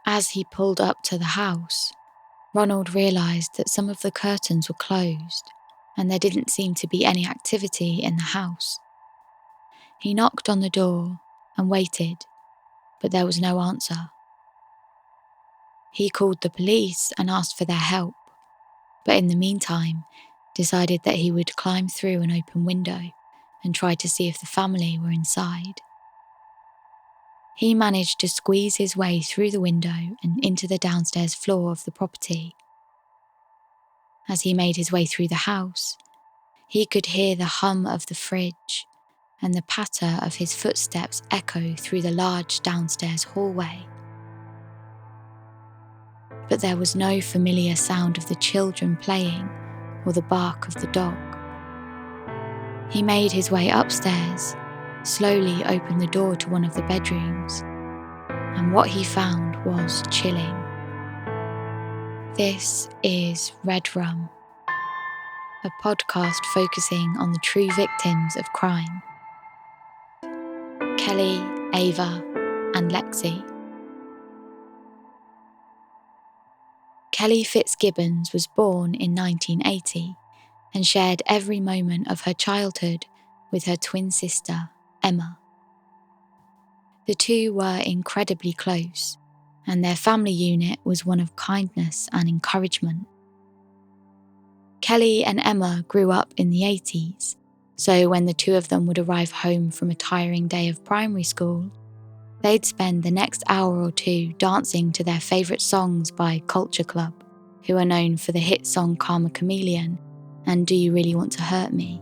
As he pulled up to the house, Ronald realised that some of the curtains were closed and there didn't seem to be any activity in the house. He knocked on the door and waited, but there was no answer. He called the police and asked for their help, but in the meantime decided that he would climb through an open window and try to see if the family were inside. He managed to squeeze his way through the window and into the downstairs floor of the property. As he made his way through the house, he could hear the hum of the fridge and the patter of his footsteps echo through the large downstairs hallway. But there was no familiar sound of the children playing or the bark of the dog. He made his way upstairs, slowly opened the door to one of the bedrooms, and what he found was chilling. This is Red Rum, a podcast focusing on the true victims of crime. Kelly, Ava, and Lexi. Kelly Fitzgibbons was born in 1980 and shared every moment of her childhood with her twin sister, Emma. The two were incredibly close, and their family unit was one of kindness and encouragement. Kelly and Emma grew up in the 80s, so when the two of them would arrive home from a tiring day of primary school, they'd spend the next hour or two dancing to their favourite songs by Culture Club, who are known for the hit song Karma Chameleon and Do You Really Want to Hurt Me?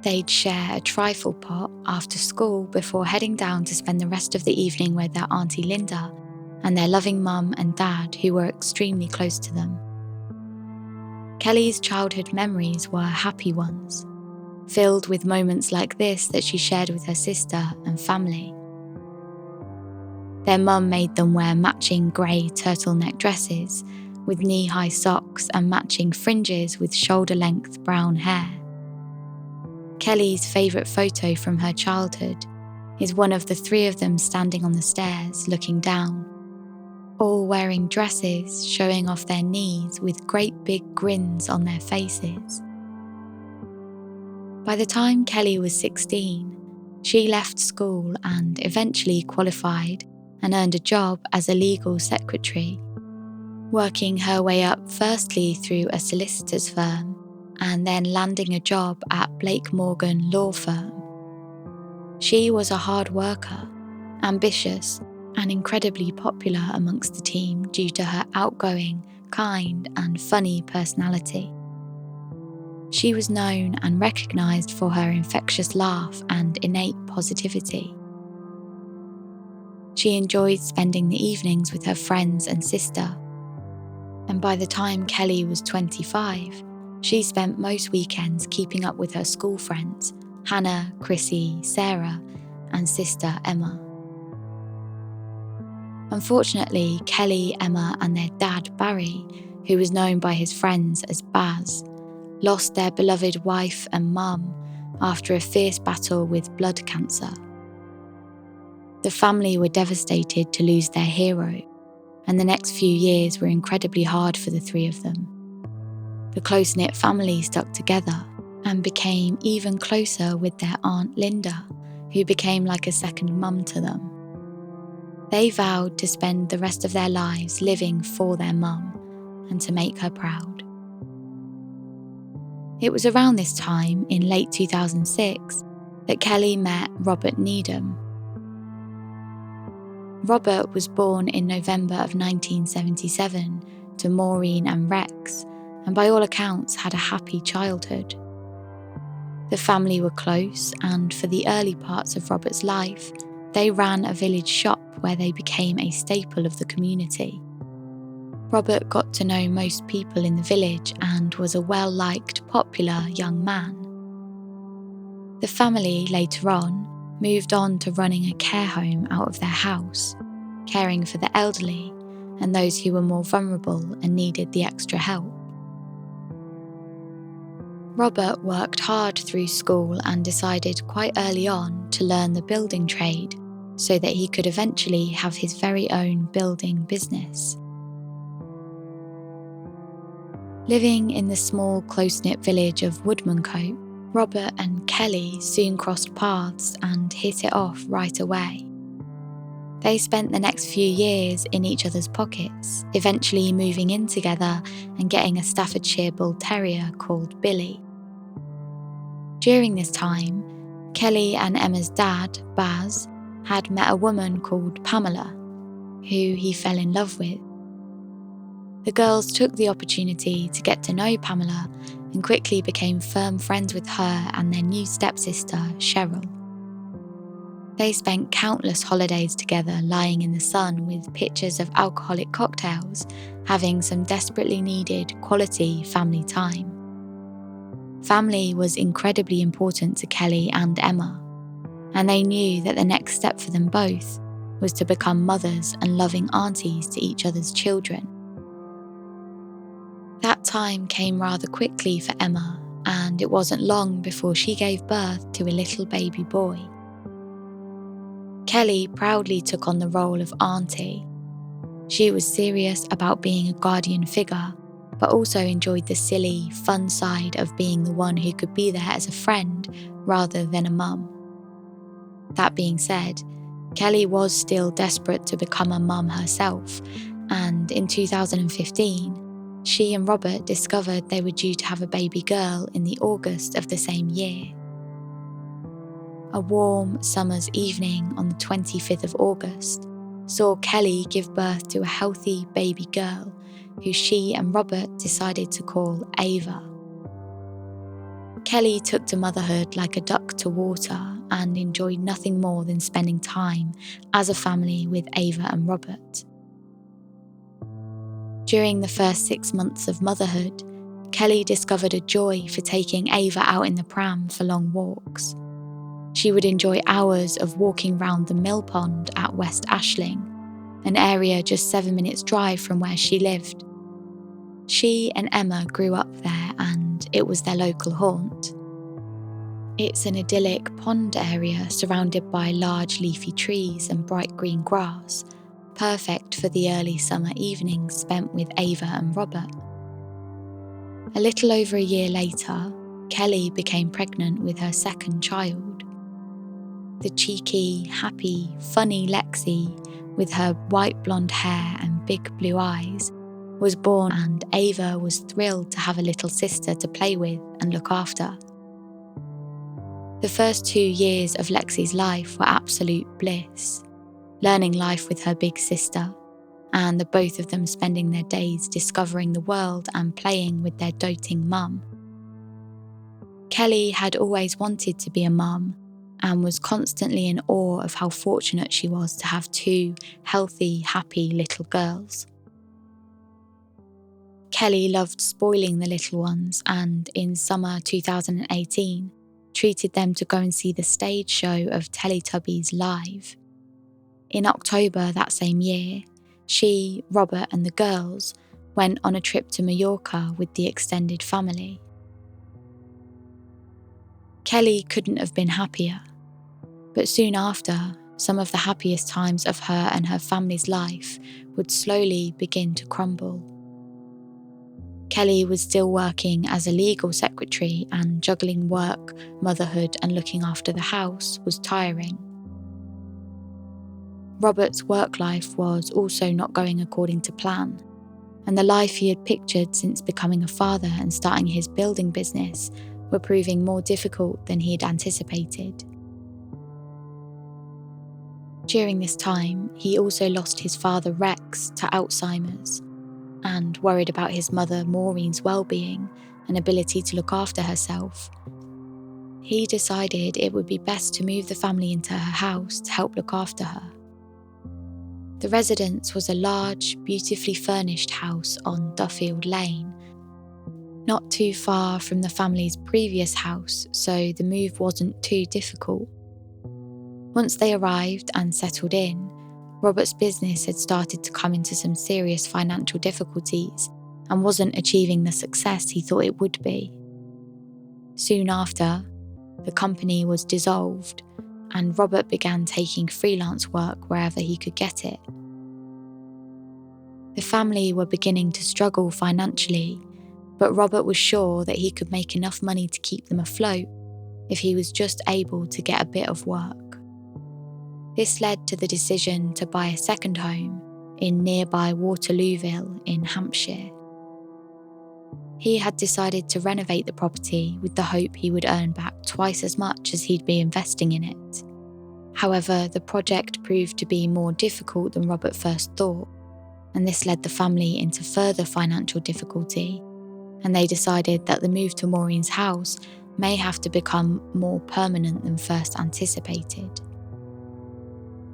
They'd share a trifle pot after school before heading down to spend the rest of the evening with their Auntie Linda and their loving mum and dad, who were extremely close to them. Kelly's childhood memories were happy ones, filled with moments like this that she shared with her sister and family. Their mum made them wear matching grey turtleneck dresses with knee-high socks and matching fringes with shoulder-length brown hair. Kelly's favourite photo from her childhood is one of the three of them standing on the stairs looking down, all wearing dresses showing off their knees with great big grins on their faces. By the time Kelly was 16, she left school and eventually qualified and earned a job as a legal secretary, working her way up firstly through a solicitor's firm and then landing a job at Blake Morgan Law Firm. She was a hard worker, ambitious, and incredibly popular amongst the team due to her outgoing, kind, and funny personality. She was known and recognised for her infectious laugh and innate positivity. She enjoyed spending the evenings with her friends and sister, and by the time Kelly was 25, she spent most weekends keeping up with her school friends, Hannah, Chrissy, Sarah, and sister Emma. Unfortunately, Kelly, Emma, and their dad Barry, who was known by his friends as Baz, lost their beloved wife and mum after a fierce battle with blood cancer. The family were devastated to lose their hero, and the next few years were incredibly hard for the three of them. The close-knit family stuck together and became even closer with their Aunt Linda, who became like a second mum to them. They vowed to spend the rest of their lives living for their mum and to make her proud. It was around this time, in late 2006, that Kelly met Robert Needham. Robert was born in November of 1977 to Maureen and Rex, and by all accounts had a happy childhood. The family were close, and for the early parts of Robert's life, they ran a village shop where they became a staple of the community. Robert got to know most people in the village and was a well-liked, popular young man. The family later on moved on to running a care home out of their house, caring for the elderly and those who were more vulnerable and needed the extra help. Robert worked hard through school and decided quite early on to learn the building trade, so that he could eventually have his very own building business. Living in the small, close-knit village of Woodmancote, Robert and Kelly soon crossed paths and hit it off right away. They spent the next few years in each other's pockets, eventually moving in together and getting a Staffordshire Bull Terrier called Billy. During this time, Kelly and Emma's dad, Baz, had met a woman called Pamela, who he fell in love with. The girls took the opportunity to get to know Pamela and quickly became firm friends with her and their new stepsister, Cheryl. They spent countless holidays together lying in the sun with pictures of alcoholic cocktails, having some desperately needed quality family time. Family was incredibly important to Kelly and Emma, and they knew that the next step for them both was to become mothers and loving aunties to each other's children. That time came rather quickly for Emma, and it wasn't long before she gave birth to a little baby boy. Kelly proudly took on the role of auntie. She was serious about being a guardian figure, but also enjoyed the silly, fun side of being the one who could be there as a friend rather than a mum. That being said, Kelly was still desperate to become a mum herself, and in 2015, she and Robert discovered they were due to have a baby girl in the August of the same year. A warm summer's evening on the 25th of August saw Kelly give birth to a healthy baby girl who she and Robert decided to call Ava. Kelly took to motherhood like a duck to water and enjoyed nothing more than spending time as a family with Ava and Robert. During the first 6 months of motherhood, Kelly discovered a joy for taking Ava out in the pram for long walks. She would enjoy hours of walking round the mill pond at West Ashling, an area just 7 minutes' drive from where she lived. She and Emma grew up there and it was their local haunt. It's an idyllic pond area surrounded by large leafy trees and bright green grass, perfect for the early summer evenings spent with Ava and Robert. A little over a year later, Kelly became pregnant with her second child. The cheeky, happy, funny Lexi, with her white blonde hair and big blue eyes, was born, and Ava was thrilled to have a little sister to play with and look after. The first 2 years of Lexi's life were absolute bliss, learning life with her big sister, and the both of them spending their days discovering the world and playing with their doting mum. Kelly had always wanted to be a mum and was constantly in awe of how fortunate she was to have 2 healthy, happy little girls. Kelly loved spoiling the little ones and in summer 2018 treated them to go and see the stage show of Teletubbies live. In October that same year, she, Robert and the girls went on a trip to Mallorca with the extended family. Kelly couldn't have been happier, but soon after, some of the happiest times of her and her family's life would slowly begin to crumble. Kelly was still working as a legal secretary, and juggling work, motherhood and looking after the house was tiring. Robert's work life was also not going according to plan, and the life he had pictured since becoming a father and starting his building business were proving more difficult than he had anticipated. During this time, he also lost his father Rex to Alzheimer's, and worried about his mother Maureen's well-being and ability to look after herself, he decided it would be best to move the family into her house to help look after her. The residence was a large, beautifully furnished house on Duffield Lane, not too far from the family's previous house, so the move wasn't too difficult. Once they arrived and settled in, Robert's business had started to come into some serious financial difficulties and wasn't achieving the success he thought it would be. Soon after, the company was dissolved and Robert began taking freelance work wherever he could get it. The family were beginning to struggle financially, but Robert was sure that he could make enough money to keep them afloat if he was just able to get a bit of work. This led to the decision to buy a second home in nearby Waterlooville in Hampshire. He had decided to renovate the property with the hope he would earn back twice as much as he'd be investing in it. However, the project proved to be more difficult than Robert first thought, and this led the family into further financial difficulty, and they decided that the move to Maureen's house may have to become more permanent than first anticipated.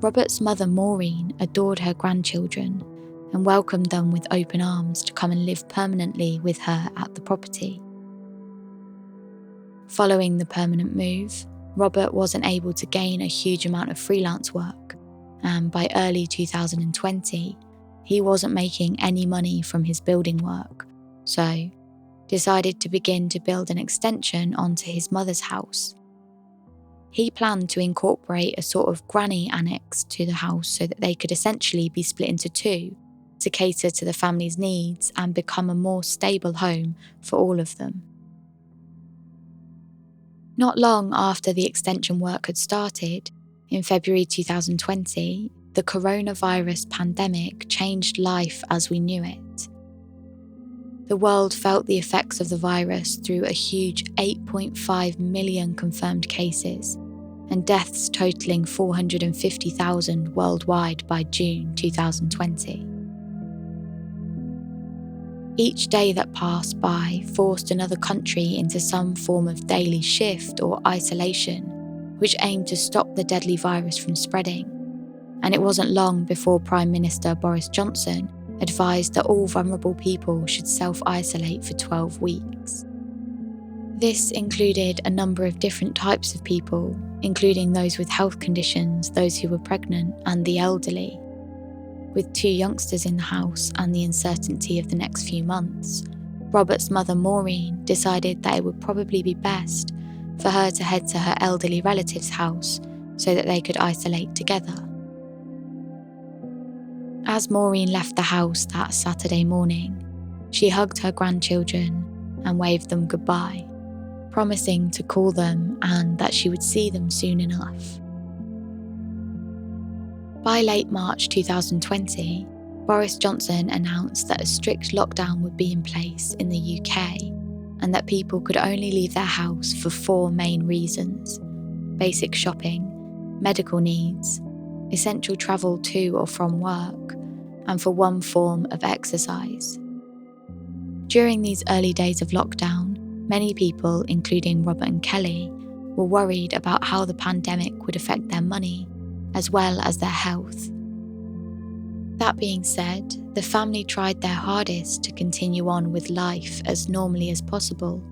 Robert's mother Maureen adored her grandchildren and welcomed them with open arms to come and live permanently with her at the property. Following the permanent move, Robert wasn't able to gain a huge amount of freelance work, and by early 2020, he wasn't making any money from his building work, so decided to begin to build an extension onto his mother's house. He planned to incorporate a sort of granny annex to the house so that they could essentially be split into two to cater to the family's needs and become a more stable home for all of them. Not long after the extension work had started, in February 2020, the coronavirus pandemic changed life as we knew it. The world felt the effects of the virus through a huge 8.5 million confirmed cases and deaths totaling 450,000 worldwide by June 2020. Each day that passed by forced another country into some form of daily shift or isolation, which aimed to stop the deadly virus from spreading. And it wasn't long before Prime Minister Boris Johnson advised that all vulnerable people should self-isolate for 12 weeks. This included a number of different types of people, including those with health conditions, those who were pregnant, and the elderly. With 2 youngsters in the house and the uncertainty of the next few months, Robert's mother Maureen decided that it would probably be best for her to head to her elderly relative's house so that they could isolate together. As Maureen left the house that Saturday morning, she hugged her grandchildren and waved them goodbye, promising to call them and that she would see them soon enough. By late March 2020, Boris Johnson announced that a strict lockdown would be in place in the UK and that people could only leave their house for 4 main reasons: basic shopping, medical needs, essential travel to or from work, and for one form of exercise. During these early days of lockdown, many people, including Robert and Kelly, were worried about how the pandemic would affect their money, as well as their health. That being said, the family tried their hardest to continue on with life as normally as possible,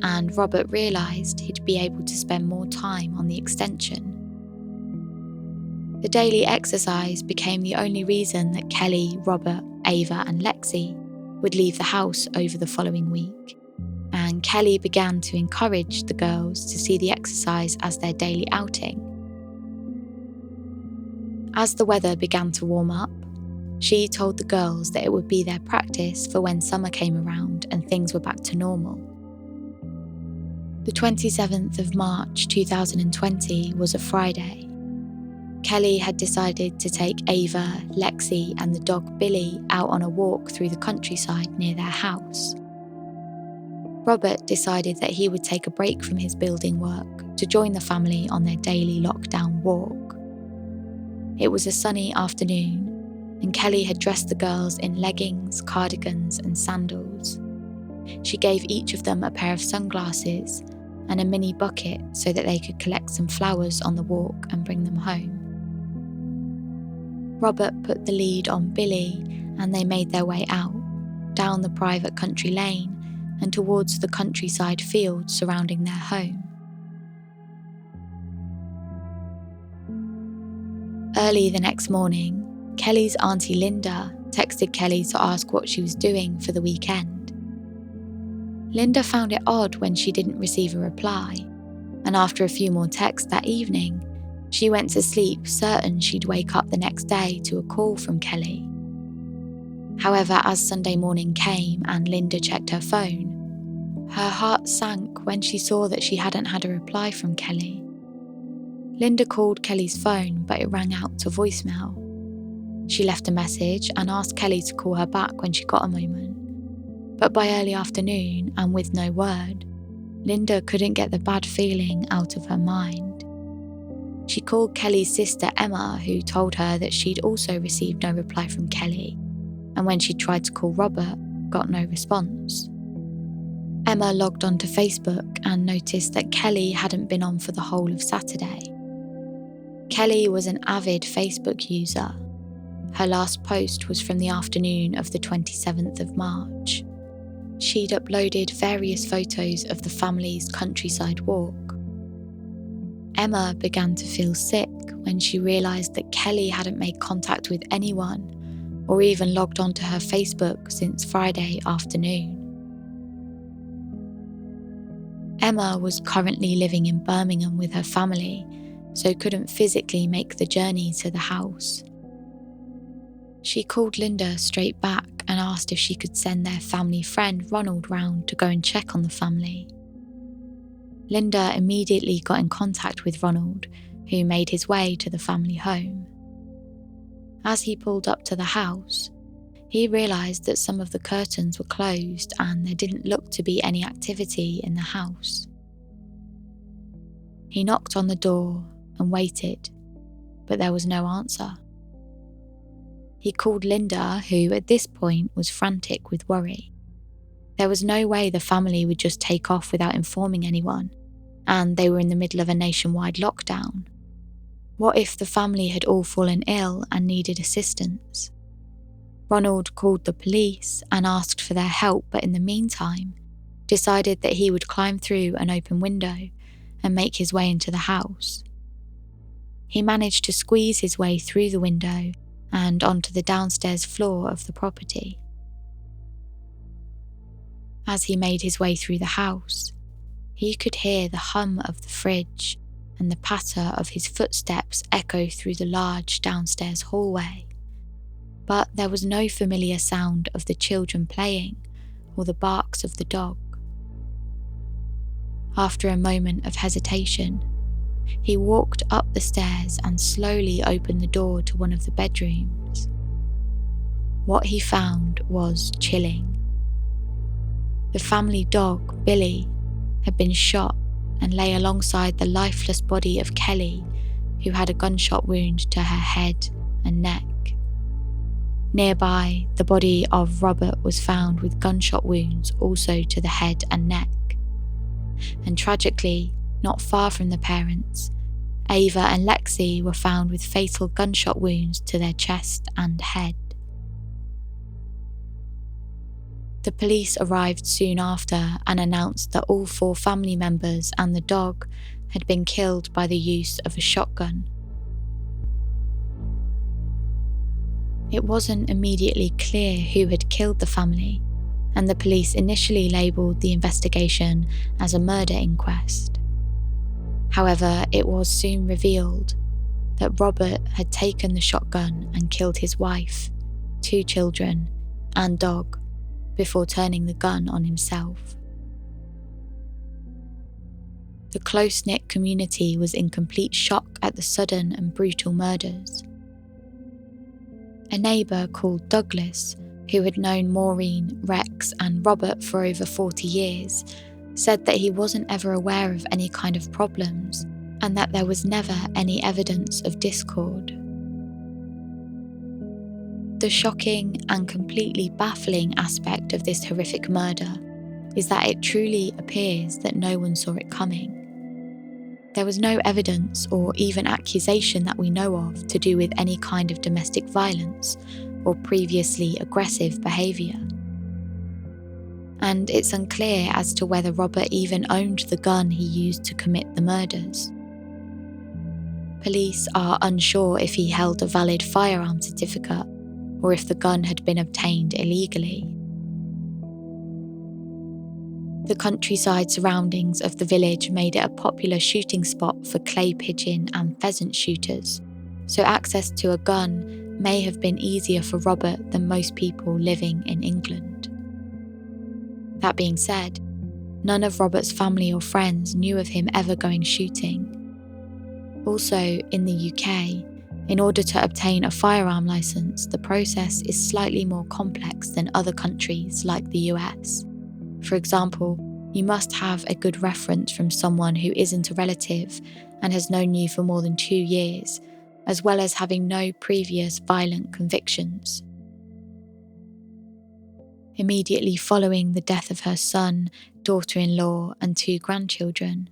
and Robert realised he'd be able to spend more time on the extension. The daily exercise became the only reason that Kelly, Robert, Ava and Lexi would leave the house over the following week, and Kelly began to encourage the girls to see the exercise as their daily outing. As the weather began to warm up, she told the girls that it would be their practice for when summer came around and things were back to normal. The 27th of March 2020 was a Friday. Kelly had decided to take Ava, Lexi and the dog Billy out on a walk through the countryside near their house. Robert decided that he would take a break from his building work to join the family on their daily lockdown walk. It was a sunny afternoon, and Kelly had dressed the girls in leggings, cardigans and sandals. She gave each of them a pair of sunglasses and a mini bucket so that they could collect some flowers on the walk and bring them home. Robert put the lead on Billy and they made their way out, down the private country lane and towards the countryside fields surrounding their home. Early the next morning, Kelly's auntie Linda texted Kelly to ask what she was doing for the weekend. Linda found it odd when she didn't receive a reply, and after a few more texts that evening, She went to sleep certain she'd wake up the next day to a call from Kelly. However, as Sunday morning came and Linda checked her phone, her heart sank when she saw that she hadn't had a reply from Kelly. Linda called Kelly's phone, but it rang out to voicemail. She left a message and asked Kelly to call her back when she got a moment. But by early afternoon, and with no word, Linda couldn't get the bad feeling out of her mind. She called Kelly's sister Emma, who told her that she'd also received no reply from Kelly, and when she tried to call Robert, got no response. Emma logged onto Facebook and noticed that Kelly hadn't been on for the whole of Saturday. Kelly was an avid Facebook user. Her last post was from the afternoon of the 27th of March. She'd uploaded various photos of the family's countryside walk. Emma began to feel sick when she realised that Kelly hadn't made contact with anyone or even logged onto her Facebook since Friday afternoon. Emma was currently living in Birmingham with her family, so couldn't physically make the journey to the house. She called Linda straight back and asked if she could send their family friend Ronald round to go and check on the family. Linda immediately got in contact with Ronald, who made his way to the family home. As he pulled up to the house, he realised that some of the curtains were closed and there didn't look to be any activity in the house. He knocked on the door and waited, but there was no answer. He called Linda, who at this point was frantic with worry. There was no way the family would just take off without informing anyone, and they were in the middle of a nationwide lockdown. What if the family had all fallen ill and needed assistance? Ronald called the police and asked for their help, but in the meantime, decided that he would climb through an open window and make his way into the house. He managed to squeeze his way through the window and onto the downstairs floor of the property. As he made his way through the house, he could hear the hum of the fridge and the patter of his footsteps echo through the large downstairs hallway. But there was no familiar sound of the children playing or the barks of the dog. After a moment of hesitation, he walked up the stairs and slowly opened the door to one of the bedrooms. What he found was chilling. The family dog, Billy, had been shot and lay alongside the lifeless body of Kelly, who had a gunshot wound to her head and neck. Nearby, the body of Robert was found with gunshot wounds also to the head and neck. And tragically, not far from the parents, Ava and Lexi were found with fatal gunshot wounds to their chest and head. The police arrived soon after and announced that all 4 family members and the dog had been killed by the use of a shotgun. It wasn't immediately clear who had killed the family, and the police initially labelled the investigation as a murder inquest. However, it was soon revealed that Robert had taken the shotgun and killed his wife, 2 children, and dog before turning the gun on himself. The close-knit community was in complete shock at the sudden and brutal murders. A neighbour called Douglas, who had known Maureen, Rex and Robert for over 40 years, said that he wasn't ever aware of any kind of problems and that there was never any evidence of discord. The shocking and completely baffling aspect of this horrific murder is that it truly appears that no one saw it coming. There was no evidence or even accusation that we know of to do with any kind of domestic violence or previously aggressive behaviour. And it's unclear as to whether Robert even owned the gun he used to commit the murders. Police are unsure if he held a valid firearm certificate or if the gun had been obtained illegally. The countryside surroundings of the village made it a popular shooting spot for clay pigeon and pheasant shooters, so access to a gun may have been easier for Robert than most people living in England. That being said, none of Robert's family or friends knew of him ever going shooting. Also, in the UK, in order to obtain a firearm license, the process is slightly more complex than other countries like the US. For example, you must have a good reference from someone who isn't a relative and has known you for more than 2 years, as well as having no previous violent convictions. Immediately following the death of her son, daughter-in-law, and 2 grandchildren,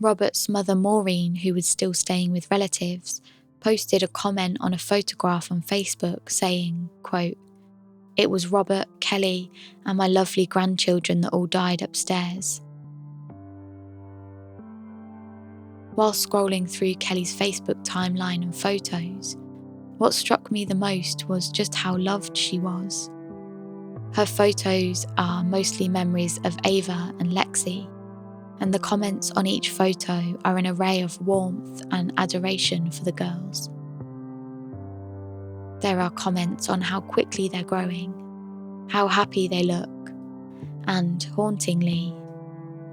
Robert's mother Maureen, who was still staying with relatives, posted a comment on a photograph on Facebook saying, quote, "It was Robert, Kelly, and my lovely grandchildren that all died upstairs." While scrolling through Kelly's Facebook timeline and photos, what struck me the most was just how loved she was. Her photos are mostly memories of Ava and Lexi, and the comments on each photo are an array of warmth and adoration for the girls. There are comments on how quickly they're growing, how happy they look, and, hauntingly,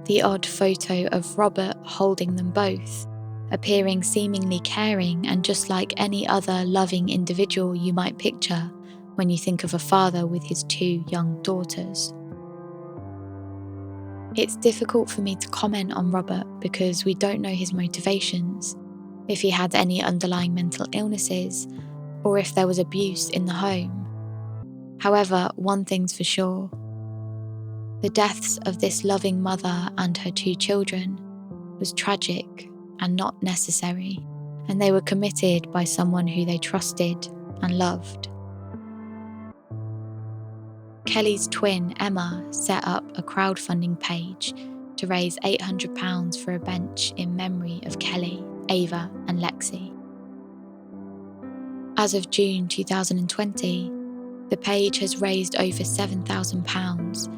the odd photo of Robert holding them both, appearing seemingly caring and just like any other loving individual you might picture when you think of a father with his 2 young daughters. It's difficult for me to comment on Robert because we don't know his motivations, if he had any underlying mental illnesses, or if there was abuse in the home. However, one thing's for sure. The deaths of this loving mother and her 2 children was tragic and not necessary, and they were committed by someone who they trusted and loved. Kelly's twin, Emma, set up a crowdfunding page to raise £800 for a bench in memory of Kelly, Ava, and Lexi. As of June 2020, the page has raised over £7,000,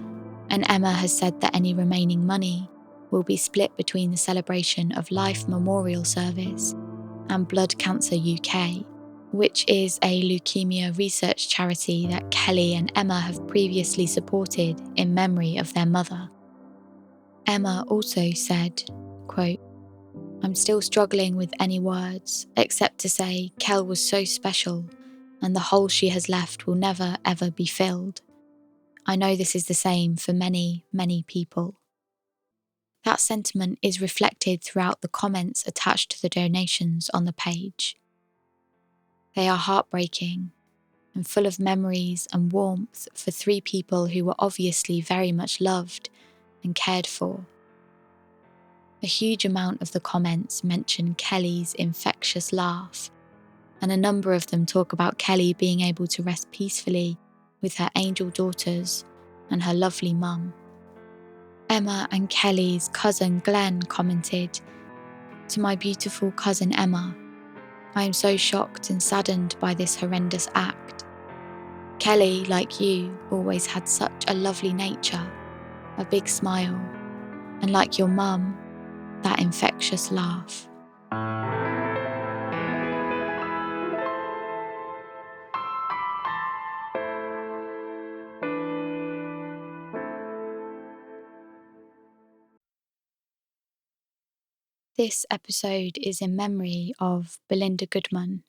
and Emma has said that any remaining money will be split between the Celebration of Life Memorial Service and Blood Cancer UK, which is a leukemia research charity that Kelly and Emma have previously supported in memory of their mother. Emma also said, quote, "I'm still struggling with any words, except to say Kel was so special, and the hole she has left will never ever be filled. I know this is the same for many, many people." That sentiment is reflected throughout the comments attached to the donations on the page. They are heartbreaking and full of memories and warmth for 3 people who were obviously very much loved and cared for. A huge amount of the comments mention Kelly's infectious laugh, and a number of them talk about Kelly being able to rest peacefully with her angel daughters and her lovely mum. Emma and Kelly's cousin Glenn commented, "To my beautiful cousin Emma, I am so shocked and saddened by this horrendous act. Kelly, like you, always had such a lovely nature, a big smile, and like your mum, that infectious laugh." This episode is in memory of Belinda Goodman.